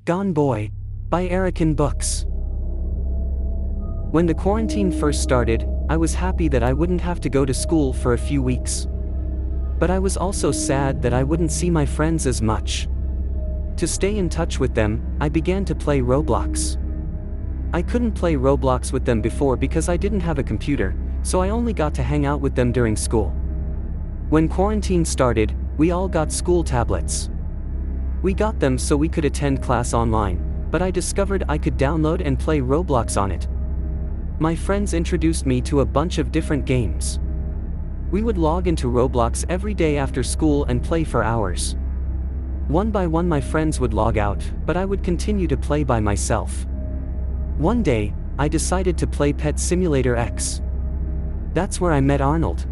Gone Boy by Erican Books. When the quarantine first started, I was happy that I wouldn't have to go to school for a few weeks. But I was also sad that I wouldn't see my friends as much. To stay in touch with them, I began to play Roblox. I couldn't play Roblox with them before because I didn't have a computer, so I only got to hang out with them during school. When quarantine started, we all got school tablets. We got them so we could attend class online, but I discovered I could download and play Roblox on it. My friends introduced me to a bunch of different games. We would log into Roblox every day after school and play for hours. One by one my friends would log out, but I would continue to play by myself. One day, I decided to play Pet Simulator X. That's where I met Arnold.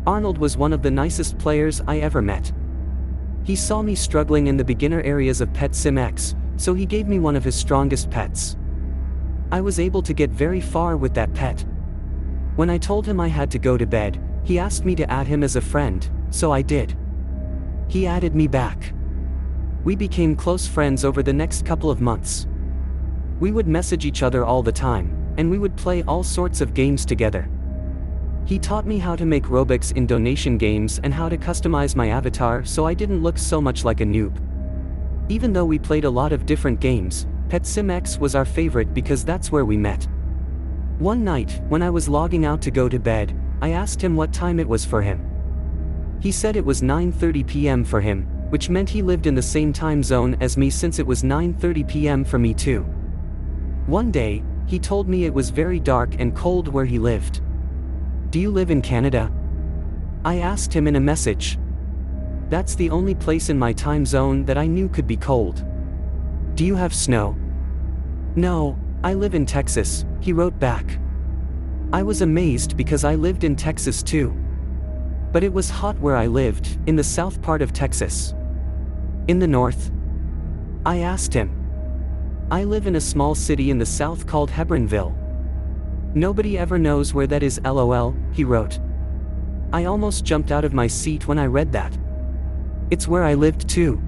Arnold was one of the nicest players I ever met. He saw me struggling in the beginner areas of Pet Sim X, so he gave me one of his strongest pets. I was able to get very far with that pet. When I told him I had to go to bed, he asked me to add him as a friend, so I did. He added me back. We became close friends over the next couple of months. We would message each other all the time, and we would play all sorts of games together. He taught me how to make Robux in donation games and how to customize my avatar so I didn't look so much like a noob. Even though we played a lot of different games, Pet Sim X was our favorite because that's where we met. One night, when I was logging out to go to bed, I asked him what time it was for him. He said it was 9:30 p.m. for him, which meant he lived in the same time zone as me since it was 9:30 p.m. for me too. One day, he told me it was very dark and cold where he lived. Do you live in Canada? I asked him in a message. That's the only place in my time zone that I knew could be cold. Do you have snow? No, I live in Texas, he wrote back. I was amazed because I lived in Texas too. But it was hot where I lived, in the south part of Texas. In the north? I asked him. I live in a small city in the south called Hebronville. Nobody ever knows where that is, LOL, he wrote. I almost jumped out of my seat when I read that. It's where I lived too.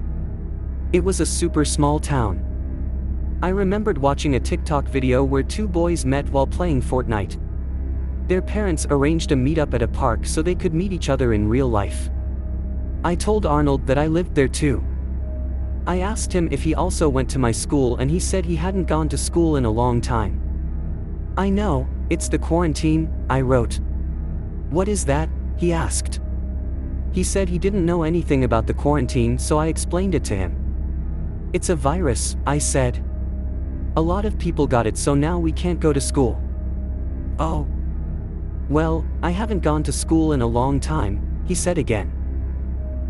It was a super small town. I remembered watching a TikTok video where two boys met while playing Fortnite. Their parents arranged a meetup at a park so they could meet each other in real life. I told Arnold that I lived there too. I asked him if he also went to my school and he said he hadn't gone to school in a long time. I know, it's the quarantine, I wrote. What is that? He asked. He said he didn't know anything about the quarantine, so I explained it to him. It's a virus, I said. A lot of people got it, so now we can't go to school. Oh. Well, I haven't gone to school in a long time, he said again.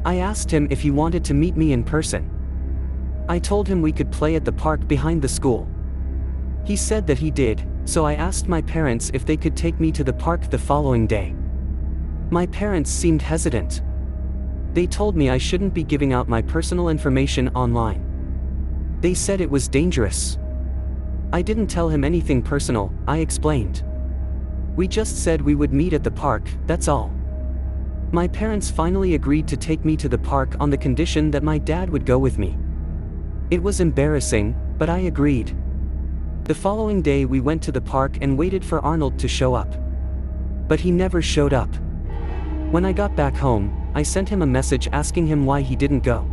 I asked him if he wanted to meet me in person. I told him we could play at the park behind the school. He said that he did, so I asked my parents if they could take me to the park the following day. My parents seemed hesitant. They told me I shouldn't be giving out my personal information online. They said it was dangerous. I didn't tell him anything personal, I explained. We just said we would meet at the park, that's all. My parents finally agreed to take me to the park on the condition that my dad would go with me. It was embarrassing, but I agreed. The following day we went to the park and waited for Arnold to show up. But he never showed up. When I got back home, I sent him a message asking him why he didn't go.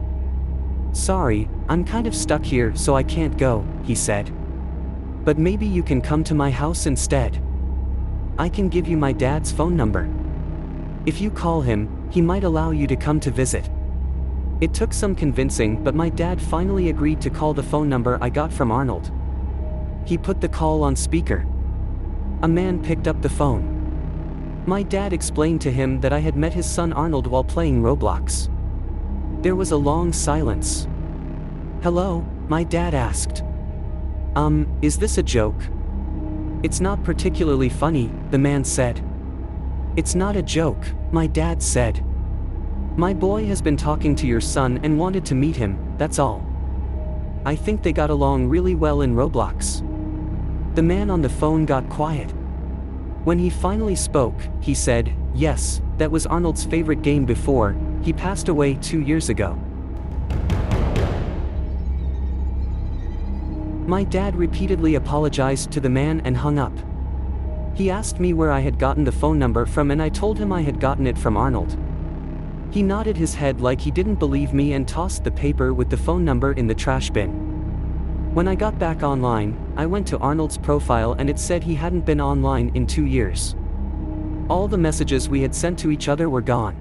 Sorry, I'm kind of stuck here so I can't go, he said. But maybe you can come to my house instead. I can give you my dad's phone number. If you call him, he might allow you to come to visit. It took some convincing, but my dad finally agreed to call the phone number I got from Arnold. He put the call on speaker. A man picked up the phone. My dad explained to him that I had met his son Arnold while playing Roblox. There was a long silence. Hello, my dad asked. Is this a joke? It's not particularly funny, the man said. It's not a joke, my dad said. My boy has been talking to your son and wanted to meet him, that's all. I think they got along really well in Roblox. The man on the phone got quiet. When he finally spoke, he said, yes, that was Arnold's favorite game before, he passed away 2 years ago. My dad repeatedly apologized to the man and hung up. He asked me where I had gotten the phone number from, and I told him I had gotten it from Arnold. He nodded his head like he didn't believe me and tossed the paper with the phone number in the trash bin. When I got back online, I went to Arnold's profile and it said he hadn't been online in 2 years. All the messages we had sent to each other were gone.